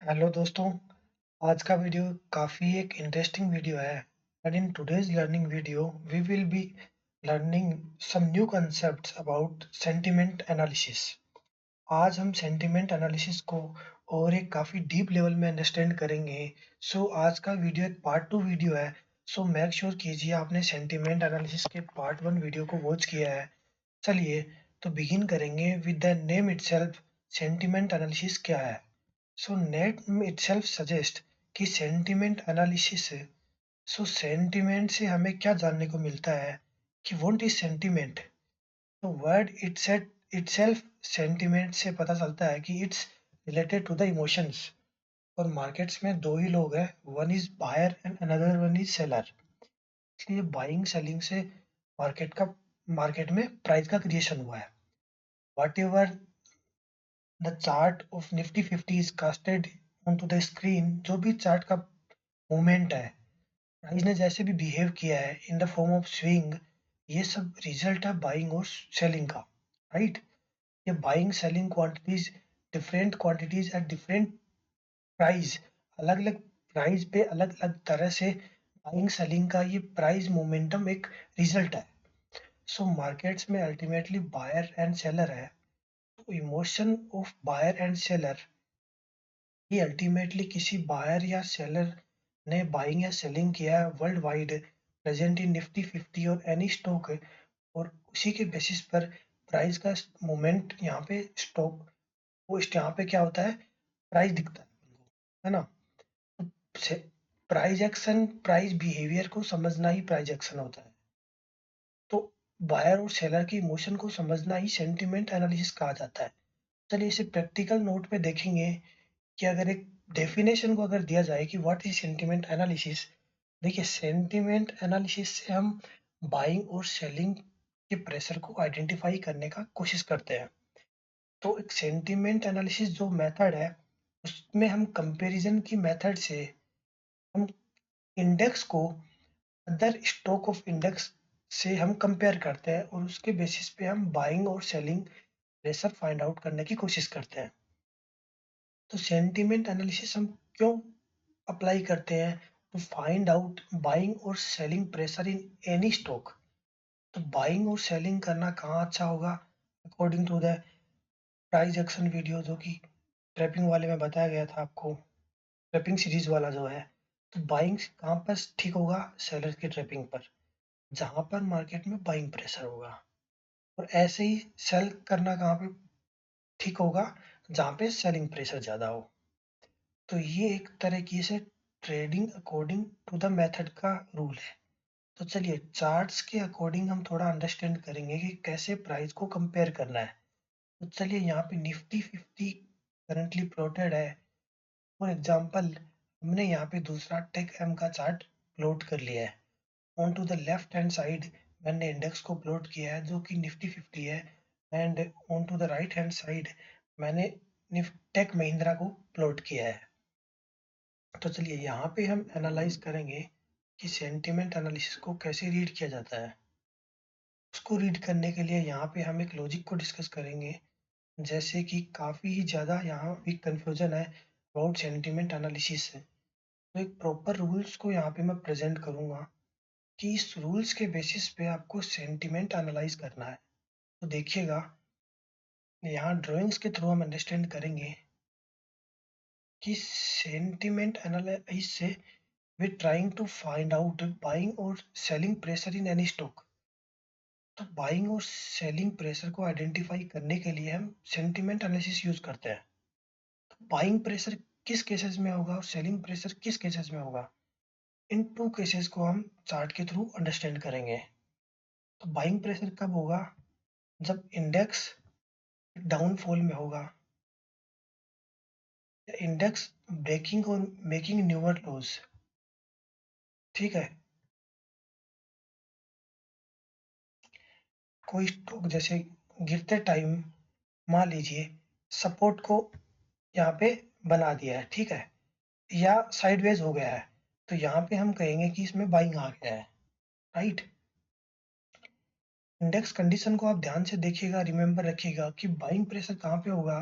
Hello दोस्तों, आज का वीडियो काफ़ी एक इंटरेस्टिंग वीडियो है and in today's learning video we will be learning some new concepts about sentiment analysis. आज हम sentiment analysis को और एक काफ़ी डीप लेवल में अंडरस्टैंड करेंगे। आज का वीडियो एक पार्ट 2 वीडियो है। मेक श्योर कीजिए आपने सेंटिमेंट एनालिसिस के पार्ट 1 वीडियो को वॉच किया है। चलिए तो बिगिन करेंगे with the name itself. Sentiment analysis क्या है? नेम itself suggest कि सेंटिमेंट एनालिसिस है। सेंटिमेंट से हमें क्या जानने को मिलता है कि व्हाट इज सेंटिमेंट। तो वर्ड इटसेल्फ सेंटिमेंट से पता चलता है कि it's related to the emotions. और मार्केट्स में दो ही लोग हैं, one is buyer and another one is seller. इसलिए बाइंग सेलिंग से मार्केट में प्राइस का क्रिएशन हुआ है। Whatever the chart of Nifty 50 is casted onto the screen, जो भी चार्ट का मूवमेंट है, प्राइस ने जैसे भी बिहेव किया है in the form of swing, ये सब रिजल्ट है बाइंग और सेलिंग का। राइट, ये buying selling quantities, different quantities at different price, अलग अलग प्राइस पे अलग अलग तरह से बाइंग सेलिंग का ये प्राइस मोमेंटम एक रिजल्ट है। मार्केट्स में अल्टीमेटली बायर एंड सेलर है। तो emotion of buyer and seller, ये अल्टीमेटली किसी बायर या सेलर ने बाइंग या सेलिंग किया है world wide, present in Nifty 50 और एनी स्टॉक है, और उसी के बेसिस पर प्राइस का मूवमेंट यहाँ पे स्टॉक, वो यहाँ पे क्या होता है, प्राइस दिखता है ना। प्राइस एक्शन, प्राइस बिहेवियर को समझना ही प्राइस एक्शन होता है। तो बायर और सेलर की इमोशन को समझना ही सेंटिमेंट एनालिसिस कहा जाता है। चलिए इसे प्रैक्टिकल नोट पे देखेंगे कि अगर एक डेफिनेशन को अगर दिया जाए कि व्हाट इज सेंटिमेंट एनालिसिस। देखिए, सेंटिमेंट एनालिसिस से हम बाइंग और सेलिंग के प्रेशर को आइडेंटिफाई करने का कोशिश करते हैं। तो एक सेंटिमेंट एनालिसिस जो मेथड है, उसमें हम कंपैरिजन की मेथड से हम इंडेक्स को अदर स्टॉक ऑफ इंडेक्स से हम कंपेयर करते हैं, और उसके बेसिस पे हम बाइंग और सेलिंग प्रेशर फाइंड आउट करने की कोशिश करते हैं। तो सेंटिमेंट एनालिसिस हम क्यों अप्लाई करते हैं? टू फाइंड आउट बाइंग और selling pressure in any stock. तो बाइंग और सेलिंग करना कहाँ अच्छा होगा? According to the price action video, जो कि ट्रैपिंग वाले में बताया गया था आपको, ट्रैपिंग सीरीज वाला जो है। तो बाइंग कहाँ पर ठीक होगा? सेलर की ट्रैपिंग पर, जहाँ पर मार्केट में बाइंग प्रेशर होगा। और ऐसे ही सेल करना कहाँ पे ठीक होगा? जहाँ पे सेलिंग प्रेशर ज़्यादा हो। तो ये एक तरीके से trading according to the method का रूल है। तो चलिए चार्ट्स के अकॉर्डिंग हम थोड़ा अंडरस्टैंड करेंगे कि कैसे प्राइस को कंपेयर करना है। तो चलिए यहाँ पे निफ्टी 50 करंटली प्लॉटेड है। फॉर एग्जांपल, हमने यहाँ पे दूसरा टेक एम का चार्ट प्लॉट कर लिया है। On to the left hand side मैंने इंडेक्स को प्लॉट किया है जो कि निफ्टी 50 है, and on to the right hand side मैंने टेक महिंद्रा को प्लॉट किया है। तो चलिए यहाँ पे हम एनालाइज करेंगे कि सेंटिमेंट एनालिसिस को कैसे रीड किया जाता है। उसको रीड करने के लिए यहाँ पे हम एक लॉजिक को डिस्कस करेंगे, जैसे कि काफ़ी ही ज़्यादा यहाँ भी कंफ्यूजन है अबाउट सेंटिमेंट एनालिसिस से। तो एक प्रॉपर रूल्स को यहाँ पे मैं प्रेजेंट करूँगा कि इस रूल्स के बेसिस पे आपको सेंटिमेंट एनालाइज करना है। तो देखिएगा, यहाँ ड्राइंग्स के थ्रू हम अंडरस्टैंड करेंगे कि सेंटिमेंट एनालिसिस से we trying to find out buying और selling pressure in any stock. तो बाइंग और सेलिंग प्रेशर को आइडेंटिफाई करने के लिए हम सेंटिमेंट एनालिसिस यूज करते हैं। तो बाइंग प्रेशर किस केसेस में होगा और सेलिंग प्रेशर किस केसेस में होगा, इन टू केसेस को हम चार्ट के थ्रू अंडरस्टैंड करेंगे। तो बाइंग प्रेशर कब होगा? जब इंडेक्स डाउनफॉल में होगा, या इंडेक्स ब्रेकिंग और मेकिंग न्यूअर लोज। ठीक है, कोई स्टॉक जैसे गिरते टाइम मान लीजिए सपोर्ट को यहाँ पे बना दिया है, ठीक है, या साइडवेज हो गया है, तो यहाँ पे हम कहेंगे कि इसमें बाइंग आ गया है। राइट, इंडेक्स कंडीशन को आप ध्यान से देखिएगा, रिमेंबर रखिएगा कि बाइंग प्रेशर कहाँ पे होगा?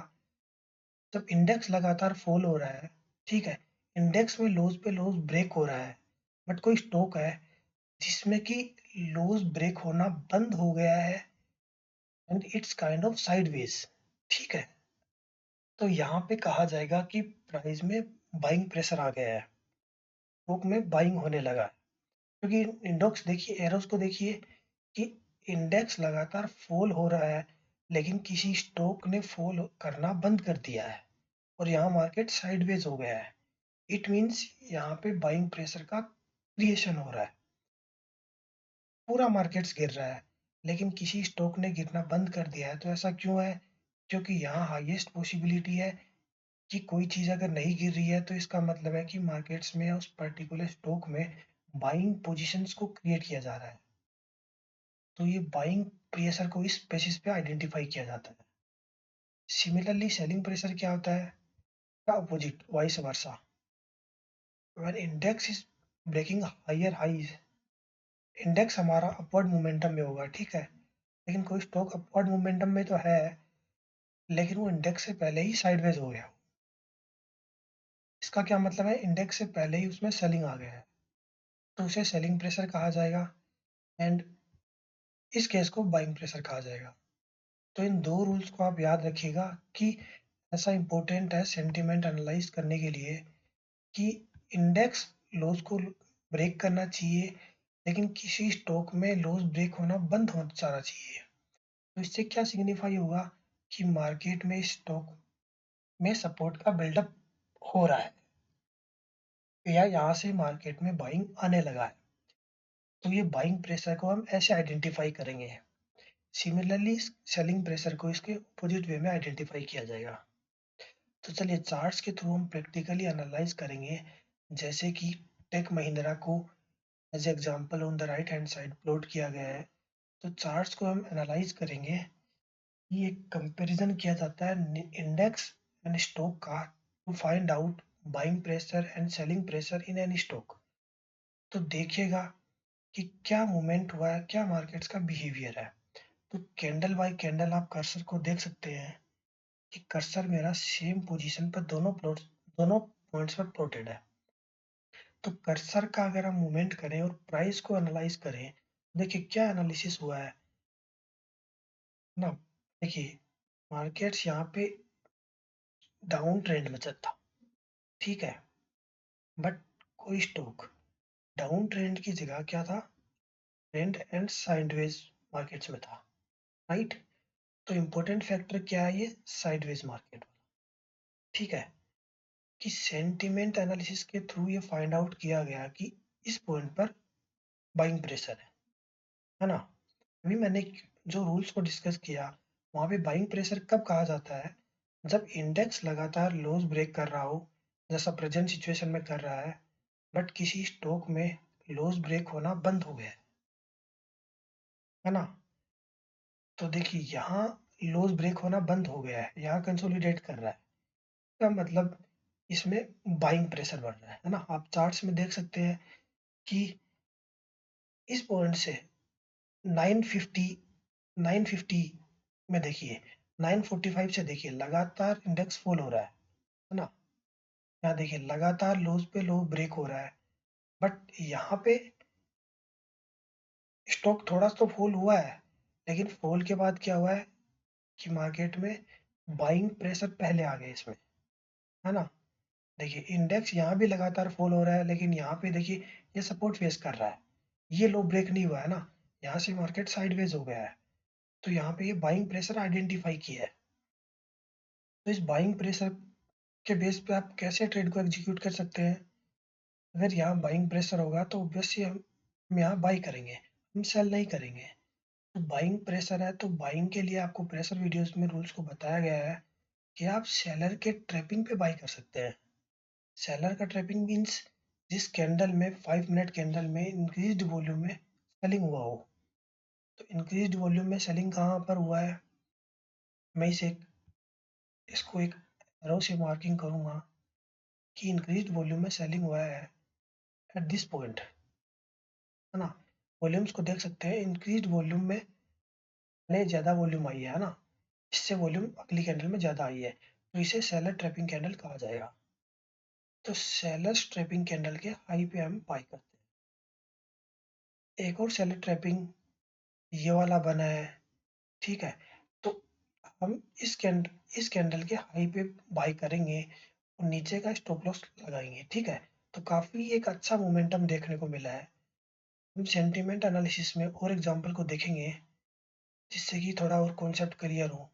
जब इंडेक्स लगातार फॉल हो रहा है, ठीक है? इंडेक्स में लोज़ पे लोज़ ब्रेक हो रहा है, बट कोई स्टॉक है जिसमें कि लोज़ ब्रेक होना बंद हो गया है and it's kind of sideways, ठीक है? तो यहाँ पे कहा जाएगा कि प्राइस में बाइंग प्रेशर आ गया है, स्टॉक में बाइंग होने लगा है। क्योंकि इंडेक्स देखिए, एरोस को देखिए कि इंडेक्स लगातार फॉल हो रहा है, लेकिन किसी स्टॉक ने फॉल करना बंद कर दिया है और यहाँ मार्केट साइडवेज हो गया है। इट मीन्स यहाँ पे बाइंग प्रेशर का क्रिएशन हो रहा है। पूरा मार्केट्स गिर रहा है, लेकिन किसी स्टॉक ने गिरना बंद कर दिया है। तो ऐसा क्यों है? क्योंकि यहाँ हाईएस्ट पॉसिबिलिटी है कि कोई चीज़ अगर नहीं गिर रही है तो इसका मतलब है कि मार्केट्स में उस पर्टिकुलर स्टॉक में बाइंग पोजीशंस को क्रिएट किया जा रहा है। तो ये बाइंग प्रेशर को इस बेसिस पे आइडेंटिफाई किया जाता है। सिमिलरली सेलिंग प्रेशर क्या होता है? का opposite, vice versa. When index is breaking higher highs, index हमारा अपवर्ड मोमेंटम में होगा, ठीक है? लेकिन कोई स्टॉक अपवर्ड मोमेंटम में तो है, लेकिन वो इंडेक्स से पहले ही साइडवेज हो गया। इसका क्या मतलब है? इंडेक्स से पहले ही उसमें सेलिंग आ गया है, तो उसे सेलिंग प्रेशर कहा जाएगा एंड इस केस को बाइंग प्रेशर कहा जाएगा। तो इन दो रूल्स को आप याद रखिएगा कि ऐसा इम्पोर्टेंट है सेंटिमेंट एनालाइज करने के लिए कि इंडेक्स लोज को ब्रेक करना चाहिए, लेकिन किसी स्टॉक में लोज ब्रेक होना बंद हो जाना चाहिए। तो इससे क्या सिग्निफाई होगा कि मार्केट में स्टॉक में सपोर्ट का बिल्डअप हो रहा है या यहाँ से मार्केट में बाइंग आने लगा है। तो ये बाइंग प्रेशर को हम ऐसे आइडेंटिफाई करेंगे। सिमिलरली सेलिंग प्रेशर को इसके अपोजिट वे में आइडेंटिफाई किया जाएगा। तो चलिए चार्ट्स के थ्रू हम प्रैक्टिकली एनालाइज करेंगे, जैसे कि टेक महिंद्रा को as example on the right hand side plot किया गया है। तो चार्ट्स को हम एनालाइज करेंगे। ये एक कंपैरिजन किया जाता है इंडेक्स एंड स्टॉक का to find out buying pressure and selling pressure in any stock. तो देखिएगा कि क्या मूवमेंट हुआ है, क्या मार्केट्स का बिहेवियर है। तो कैंडल बाय कैंडल आप कर्सर को देख सकते हैं कि कर्सर मेरा सेम पोजीशन पर दोनों पॉइंट्स पर प्लॉटेड है। तो कर्सर का अगर हम मूवमेंट करें और प्राइस को एनालाइज करें, देखिए क्या एनालिसिस हुआ है ना। देखिए मार्केट्स यहाँ पे डाउन ट्रेंड में चल था, ठीक है? बट कोई स्टॉक डाउन ट्रेंड की जगह क्या था? ट्रेंड एंड साइडवेज मार्केट्स में था, राइट? तो इम्पोर्टेंट फैक्टर क्या है? ये साइडवेज मार्केट, ठीक है? कि सेंटिमेंट एनालिसिस के थ्रू ये फाइंड आउट किया गया कि इस पॉइंट पर बाइंग प्रेशर है ना? अभी मैंने जो रूल्स को डिस्कस किया, वहाँ पे बाइंग प्रेशर कब कहा जाता है? जब इंडेक्स लगातार लोज ब्रेक कर रहा हो, जैसा प्रेजेंट सिचुएशन में कर रहा है, बट किसी स्टॉक में लोज ब्रेक होना बंद हो गया है ना? तो देखिए यहाँ लोज ब्रेक होना बंद हो गया है, यहाँ कंसोलिडेट कर रहा है, इसका मतलब इसमें बाइंग प्रेशर बढ़ रहा है ना? आप चार्ट्स में देख सकते हैं कि इस पॉइंट से 950 950 में देखिए, 945 से देखिए लगातार इंडेक्स फॉल हो रहा है ना? यहाँ देखिए लगातार लोज पे लो ब्रेक हो रहा है, बट यहाँ पे स्टॉक थोड़ा तो फॉल हुआ है, लेकिन फॉल के बाद क्या हुआ है कि मार्केट में बाइंग प्रेशर पहले आ गया इसमें, है ना? देखिए इंडेक्स यहाँ भी लगातार फॉल हो रहा है, लेकिन यहाँ पे देखिए ये सपोर्ट फेस कर रहा है, ये लो ब्रेक नहीं हुआ है ना, यहाँ से मार्केट साइडवेज हो गया है। तो यहाँ पे ये बाइंग प्रेशर आइडेंटिफाई किया है। तो इस बाइंग प्रेशर के बेस पे आप कैसे ट्रेड को एग्जीक्यूट कर सकते हैं? अगर यहाँ बाइंग प्रेशर होगा तो ऑब्वियसली हम यहाँ बाई करेंगे, हम सेल नहीं करेंगे। तो बाइंग प्रेशर है तो बाइंग के लिए आपको प्रेशर वीडियोस में रूल्स को बताया गया है कि आप सेलर के ट्रैपिंग पे बाई कर सकते हैं। सेलर का ट्रैपिंग मीन्स जिस कैंडल में 5 मिनट कैंडल में इंक्रीज्ड वॉल्यूम में सेलिंग हुआ हो। तो इंक्रीज्ड वॉल्यूम में सेलिंग कहाँ पर हुआ है? मैं इसको एक एरो से मार्किंग करूंगा कि इंक्रीज्ड वॉल्यूम में सेलिंग हुआ है एट दिस पॉइंट, है ना? वॉल्यूम्स को देख सकते हैं, इंक्रीज्ड वॉल्यूम में पहले ज़्यादा वॉल्यूम आई है ना, इससे वॉल्यूम अगली कैंडल में ज़्यादा आई है, तो इसे सेलर ट्रैपिंग कैंडल कहा जाएगा। तो सेलर्स ट्रैपिंग कैंडल के हाई पे हम बाय करते हैं। एक और सेलर ट्रैपिंग ये वाला बना है, ठीक है। तो हम इस कैंडल के हाई पे बाय करेंगे और नीचे का स्टॉप लॉस लगाएंगे, ठीक है। तो काफी एक अच्छा मोमेंटम देखने को मिला है। हम सेंटीमेंट एनालिसिस में और एग्जांपल को देखेंगे जिससे कि थोड़ा और कॉन्सेप्ट क्लियर हो।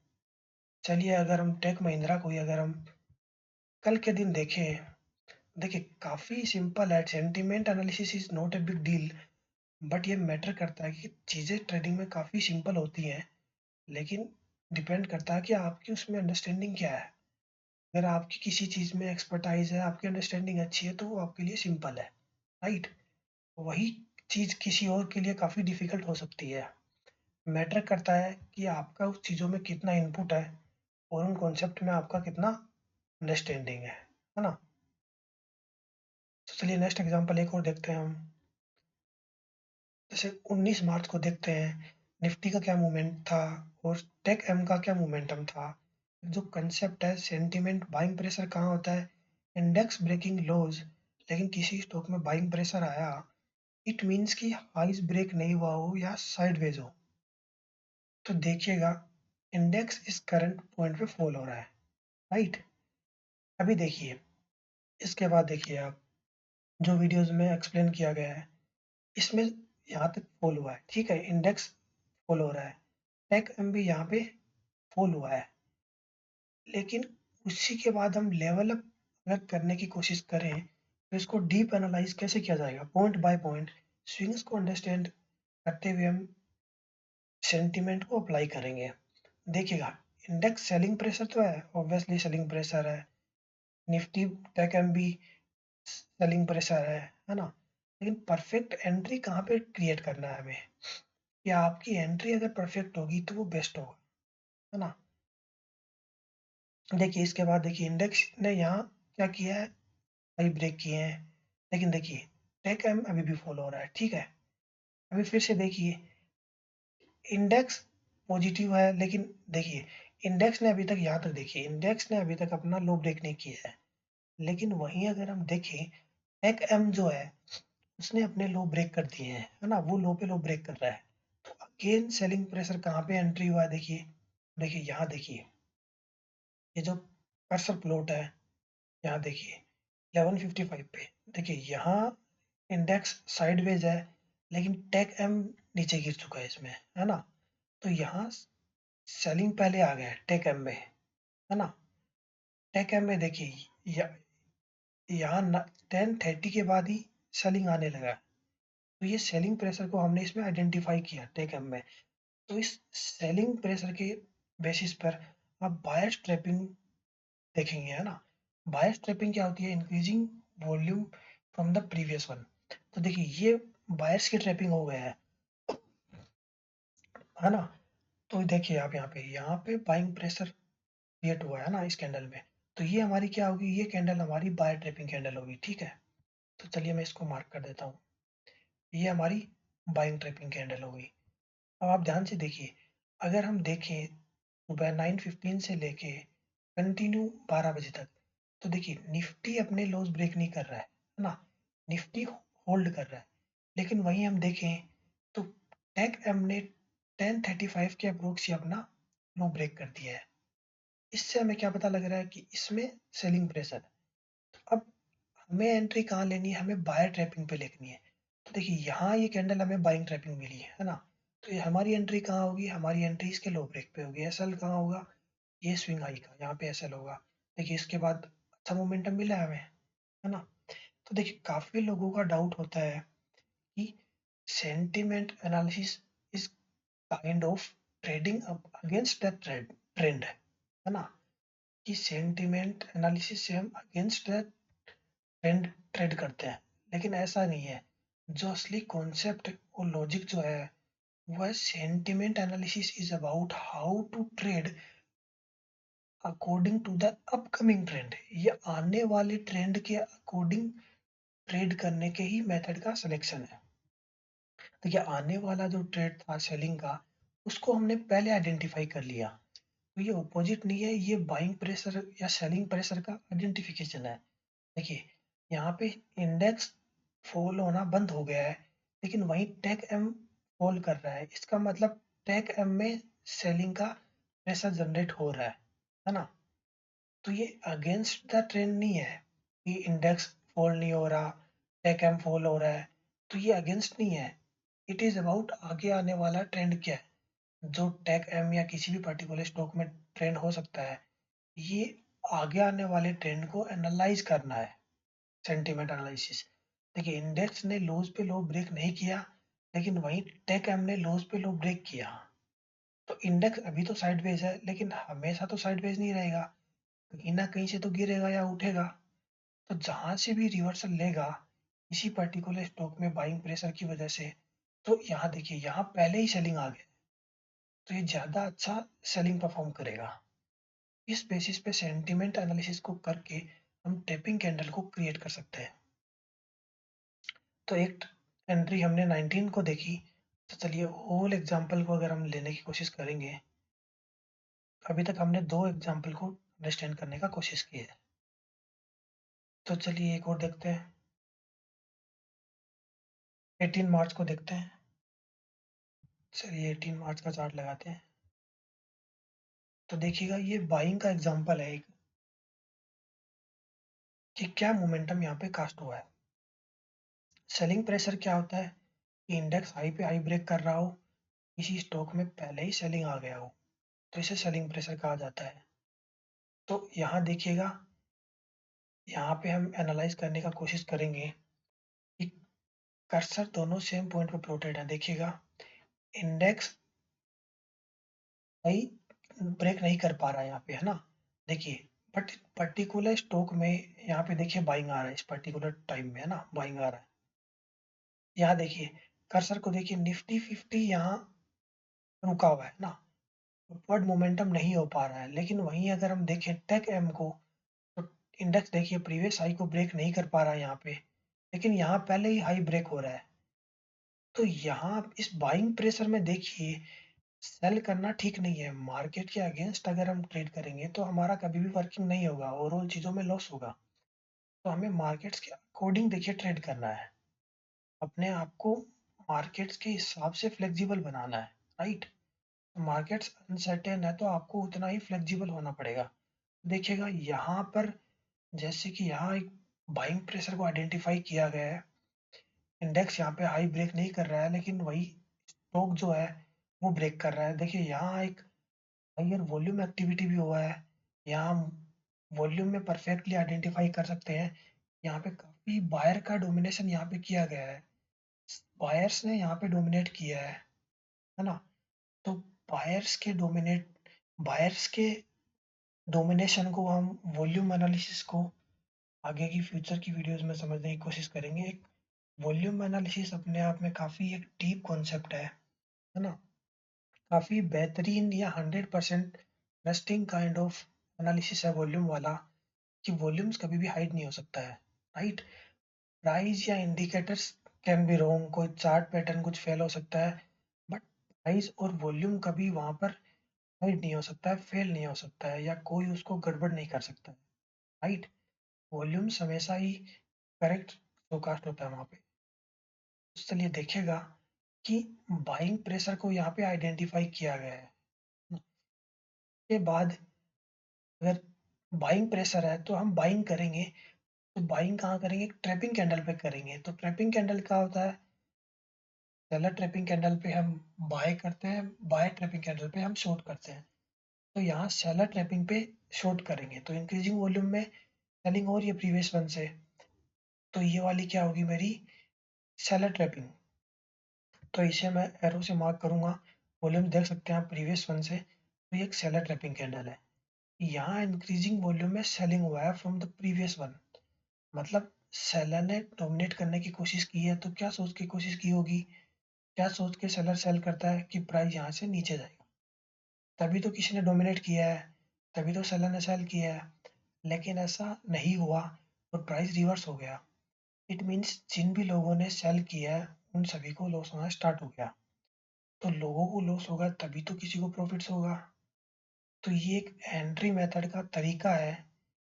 चलिए अगर हम टेक महिंद्रा को ही अगर हम कल के दिन देखें, देखिए काफी सिंपल है। Sentiment analysis is not a big deal, but ये मैटर करता है कि चीजें ट्रेडिंग में काफी सिंपल होती हैं, लेकिन डिपेंड करता है कि आपकी उसमें अंडरस्टैंडिंग क्या है। अगर आपकी किसी चीज में एक्सपर्टाइज है, आपकी अंडरस्टैंडिंग अच्छी है, तो वो आपके लिए सिंपल है, राइट। वही चीज किसी और के लिए काफी डिफिकल्ट हो सकती है। मैटर करता है कि आपका उस चीजों में कितना इनपुट है और उन कॉन्सेप्ट में आपका कितना अंडरस्टैंडिंग है ना। तो चलिए नेक्स्ट एग्जांपल एक और देखते हैं हम। जैसे 19 मार्च को देखते हैं, निफ्टी का क्या मूवमेंट था और टेक एम का क्या मोमेंटम था। जो कंसेप्ट है सेंटीमेंट, बाइंग प्रेशर कहाँ होता है, इंडेक्स ब्रेकिंग लोज, लेकिन किसी स्टॉक में बाइंग प्रेशर आया, इट मीन्स कि हाइज ब्रेक नहीं हुआ हो या साइडवेज हो। तो देखिएगा इंडेक्स इस करंट पॉइंट पे फॉल हो रहा है, राइट। अभी देखिए, इसके बाद देखिए आप, जो वीडियोस में एक्सप्लेन किया गया है इसमें यहाँ तक फॉल हुआ है, ठीक है। इंडेक्स फॉल हो रहा है, टेक एम भी यहाँ पे फॉल हुआ है, लेकिन उसी के बाद हम लेवल अप अगर करने की कोशिश करें तो इसको डीप एनालाइज कैसे किया जाएगा, पॉइंट बाय पॉइंट स्विंग्स को अंडरस्टैंड करते हुए हम सेंटीमेंट को अप्लाई करेंगे। देखिएगा इंडेक्स सेलिंग प्रेशर तो है, ऑब्वियसली सेलिंग प्रेशर है। निफ्टी टेक एम भी सेलिंग प्रेशर है ना। लेकिन परफेक्ट एंट्री कहाँ पे क्रिएट करना है हमें, कि आपकी एंट्री अगर परफेक्ट होगी तो वो बेस्ट होगा, है ना। देखिए इसके बाद देखिए इंडेक्स ने यहाँ क्या किया है, हाई ब्रेक किए हैं, लेकिन देखिए टेक एम अभी भी फॉलो हो रहा है, ठीक है। अभी फिर से देखिए इंडेक्स पॉजिटिव है, लेकिन देखिए इंडेक्स ने अभी तक यहाँ तक, देखिए इंडेक्स ने अभी तक अपना लो ब्रेक नहीं किया है, लेकिन वहीं अगर हम देखें टेक एम जो है उसने अपने लो ब्रेक कर दिए हैं, है ना। वो लो पे लो ब्रेक कर रहा है, तो अगेन सेलिंग प्रेशर कहाँ पे एंट्री हुआ है, देखिए देखिए यहाँ देखिए, ये जो कर्सर प्लॉट है यहाँ देखिए 1155 पे, देखिए यहाँ इंडेक्स साइडवेज है, लेकिन टेक एम नीचे गिर चुका है इसमें, है ना। तो यहाँ सेलिंग पहले आ गया है टेक एम में, है ना। टेक एम में देखिए यहाँ 10:30 के बाद ही सेलिंग आने लगा है। तो ये सेलिंग प्रेशर को हमने इसमें आइडेंटिफाई किया टेक एम में। तो इस सेलिंग प्रेशर के बेसिस पर आप बायर्स ट्रैपिंग देखेंगे, है ना। बायर्स ट्रैपिंग क्या होती है, increasing volume from the previous one. तो देखिए ये बायर्स की ट्रैपिंग हो गया है ना। तो देखिए आप यहाँ पे बाइंग प्रेशर क्रिएट हुआ है ना इस कैंडल में। तो ये हमारी क्या होगी, ये कैंडल हमारी बायर ट्रैपिंग कैंडल होगी, ठीक है। तो चलिए मैं इसको मार्क कर देता हूँ, ये हमारी बाइंग ट्रैपिंग कैंडल होगी। अब आप ध्यान से देखिए, अगर हम देखें सुबह 9:15 से लेके कंटिन्यू 12 बजे तक, तो देखिए निफ्टी अपने लोज ब्रेक नहीं कर रहा है ना, निफ्टी होल्ड कर रहा है। लेकिन वहीं हम देखें तो टेक एम ने 10:35 के अप्रोक्स ही अपना लो ब्रेक कर दिया है। इससे हमें क्या पता लग रहा है कि इसमें सेलिंग प्रेशर है। अब हमें एंट्री कहाँ लेनी है, हमें बायर ट्रैपिंग पे लेनी है। तो देखिए यहाँ ये कैंडल हमें बाइंग ट्रैपिंग मिली है ना। तो ये हमारी एंट्री कहाँ होगी, हमारी एंट्री इसके लो ब्रेक पे होगी। एसएल कहाँ होगा, ये स्विंग हाई का, यहाँ पे एसएल होगा। देखिए इसके बाद अच्छा मोमेंटम मिला है हमें, है ना। तो देखिए काफी लोगों का डाउट होता है कि sentiment analysis is kind of trading against the trend, है ना। कि सेंटिमेंट एनालिसिस से हम अगेंस्ट द ट्रेंड ट्रेड करते हैं, लेकिन ऐसा नहीं है। जो असली कॉन्सेप्ट और लॉजिक जो है वो है sentiment analysis is about how to trade according to the upcoming trend. ये आने वाले ट्रेंड के अकॉर्डिंग ट्रेड करने के ही मेथड का सिलेक्शन है। देखिए आने वाला जो ट्रेड था सेलिंग का, उसको हमने पहले आइडेंटिफाई कर लिया। तो ये अपोजिट नहीं है, ये बाइंग प्रेशर या सेलिंग प्रेशर का आइडेंटिफिकेशन है। देखिए यहाँ पे इंडेक्स फॉल होना बंद हो गया है, लेकिन वहीं टेक एम फॉल कर रहा है। इसका मतलब टेक एम में सेलिंग का प्रेशर जनरेट हो रहा है ना? तो ये अगेंस्ट द ट्रेंड नहीं है कि इंडेक्स फॉल नहीं हो रहा, टेक एम फॉल हो रहा है। तो ये अगेंस्ट नहीं है। इट इज़ अबाउट आगे आने वाला ट्रेंड क्या है, जो टेक एम या किसी भी पर्टिकुलर स्टॉक में ट्रेंड हो सकता है। ये आगे आने वाले ट्रेंड को एनालाइज करना है, सेंटीमेंट एनालिसिस। देखिए इंडेक्स ने लोज पे लो ब्रेक नहीं किया, लेकिन वहीं टेक एम ने लोज पे लो ब्रेक किया। तो इंडेक्स अभी तो साइडवेज है, लेकिन हमेशा तो साइडवेज नहीं रहेगा, कहीं ना कहीं से तो गिरेगा या उठेगा। तो जहां से भी रिवर्सल लेगा इसी पर्टिकुलर स्टॉक में बाइंग प्रेशर की वजह से, तो यहाँ देखिए यहाँ पहले ही सेलिंग आ गई, तो ये ज़्यादा अच्छा सेलिंग परफॉर्म करेगा। इस बेसिस पे सेंटिमेंट एनालिसिस को करके हम टैपिंग कैंडल को क्रिएट कर सकते हैं। तो एक एंट्री हमने 19 को देखी, तो चलिए होल एग्जांपल को अगर हम लेने की कोशिश करेंगे, अभी तक हमने 2 एग्जांपल को अंडरस्टैंड करने का कोशिश की है। तो चलिए एक और देखते हैं, 18 मार्च को देखते हैं। चलिए 18 मार्च का चार्ट लगाते हैं। तो देखिएगा ये बाइंग का एग्जांपल है एक, कि क्या मोमेंटम यहाँ पे कास्ट हुआ है। सेलिंग प्रेशर क्या होता है कि इंडेक्स हाई पे हाई ब्रेक कर रहा हो, किसी स्टॉक में पहले ही सेलिंग आ गया हो, तो इसे सेलिंग प्रेशर कहा जाता है। तो यहाँ देखिएगा, यहाँ पे हम एनालाइज करने का कोशिश करेंगे कि कर्सर दोनों सेम पॉइंट पे प्लॉटेड है। देखिएगा इंडेक्स हाई ब्रेक नहीं कर पा रहा है यहाँ पे, है ना? देखिए बट पर्टिकुलर स्टॉक में यहाँ पे देखिए बाइंग आ रहा है, इस पर्टिकुलर टाइम में, है ना, बाइंग आ रहा है। यहाँ देखिए कर्सर को देखिए, निफ्टी 50 यहाँ रुका हुआ है ना, अपवर्ड मोमेंटम नहीं हो पा रहा है। लेकिन वहीं अगर हम देखें टेक एम को, तो इंडेक्स देखिए प्रीवियस हाई को ब्रेक नहीं कर पा रहा है यहाँ पे, लेकिन यहाँ पहले ही हाई ब्रेक हो रहा है। तो यहाँ इस बाइंग प्रेशर में देखिए सेल करना ठीक नहीं है। मार्केट के अगेंस्ट अगर हम ट्रेड करेंगे तो हमारा कभी भी वर्किंग नहीं होगा, ओवरऑल चीज़ों में लॉस होगा। तो हमें मार्केट्स के अकॉर्डिंग देखिए ट्रेड करना है, अपने आप को मार्केट्स के हिसाब से फ्लेक्सिबल बनाना है, राइट? मार्केट्स अनसर्टेन है तो आपको उतना ही फ्लेक्सिबल होना पड़ेगा। देखिएगा यहाँ पर, जैसे कि यहाँ एक बाइंग प्रेशर को आइडेंटिफाई किया गया है, इंडेक्स यहाँ पे हाई ब्रेक नहीं कर रहा है, लेकिन वही स्टॉक जो है वो ब्रेक कर रहा है। देखिए यहाँ एक हायर वॉल्यूम एक्टिविटी भी हुआ है, यहाँ हम वॉल्यूम में परफेक्टली आइडेंटिफाई कर सकते हैं। यहाँ पे काफ़ी बायर का डोमिनेशन यहाँ पे किया गया है, बायर्स ने यहाँ पे डोमिनेट किया है ना? तो बायर्स के डोमिनेशन को हम वॉल्यूम एनालिसिस को आगे की फ्यूचर की वीडियोस में समझने की कोशिश करेंगे। एक वॉल्यूम एनालिसिस अपने आप में काफ़ी एक डीप कॉन्सेप्ट है ना? काफ़ी बेहतरीन या 100% ट्रस्टिंग काइंड ऑफ एनालिसिस है वॉल्यूम वाला, कि वॉल्यूम्स कभी भी हाइड नहीं हो सकता है, राइट? प्राइस या इंडिकेटर्स कैन बी रॉन्ग, कोई चार्ट पैटर्न कुछ फेल हो सकता है, बट प्राइस और वॉल्यूम कभी वहाँ पर हाइड नहीं हो सकता है, फेल नहीं हो सकता है, या कोई उसको गड़बड़ नहीं कर सकता है, राइट? वॉल्यूम्स हमेशा ही करेक्ट फोरकास्ट होता है वहाँ पे। तो चलिए देखिएगा कि बाइंग प्रेशर को यहाँ पे आइडेंटिफाई किया गया है। के बाद अगर बाइंग प्रेशर है तो हम बाइंग करेंगे, तो बाइंग कहाँ करेंगे? ट्रैपिंग कैंडल पे करेंगे। तो ट्रैपिंग कैंडल क्या होता है? सेलर ट्रैपिंग कैंडल पे हम बाय करते हैं, बाय ट्रैपिंग कैंडल पे हम शॉर्ट करते हैं। तो यहाँ सेलर ट्रैपिंग पे शॉर्ट करेंगे तो इंक्रीजिंग वॉल्यूम में सेलिंग हो रही है प्रीवियस वन से, तो ये वाली क्या होगी मेरी? Seller trapping. तो इसे मैं एरो से मार्क करूंगा, वॉल्यूम देख सकते हैं आप प्रीवियस वन से, तो ये एक सेलर ट्रैपिंग कैंडल है। यहाँ इंक्रीजिंग वॉल्यूम में सेलिंग हुआ है फ्रॉम द प्रीवियस वन, मतलब सेलर ने डोमिनेट करने की कोशिश की है। तो क्या सोच के कोशिश की होगी, क्या सोच के सेलर सेल करता है कि प्राइस यहाँ से नीचे जाएगा, तभी तो किसी ने डोमिनेट किया है, तभी तो सेलर ने सेल किया है। लेकिन ऐसा नहीं हुआ और प्राइस रिवर्स हो गया। इट मीन्स जिन भी लोगों ने सेल किया है उन सभी को लॉस होना स्टार्ट हो गया। तो लोगों को लॉस होगा तभी तो किसी को प्रॉफिट्स होगा। तो ये एक एंट्री मेथड का तरीका है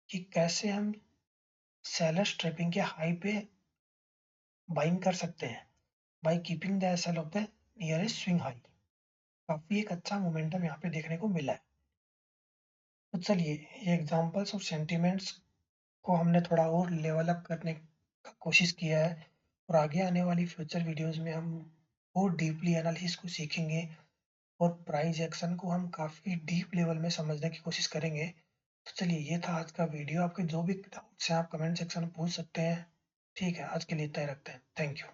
कि कैसे हम सेलर्स ट्रैपिंग के हाई पे बाइंग कर सकते हैं by keeping the SL of the nearest swing high. काफ़ी एक अच्छा मोमेंटम यहाँ पे देखने को मिला है। तो चलिए ये एग्जांपल्स ऑफ सेंटिमेंट्स को हमने थोड़ा और लेवल अप करने का कोशिश किया है और आगे आने वाली फ्यूचर वीडियोस में हम और डीपली एनालिसिस को सीखेंगे और प्राइस एक्शन को हम काफ़ी डीप लेवल में समझने की कोशिश करेंगे। तो चलिए ये था आज का वीडियो। आपके जो भी डाउट्स हैं आप कमेंट सेक्शन में पूछ सकते हैं। ठीक है, आज के लिए इतना ही रखते हैं। Thank you.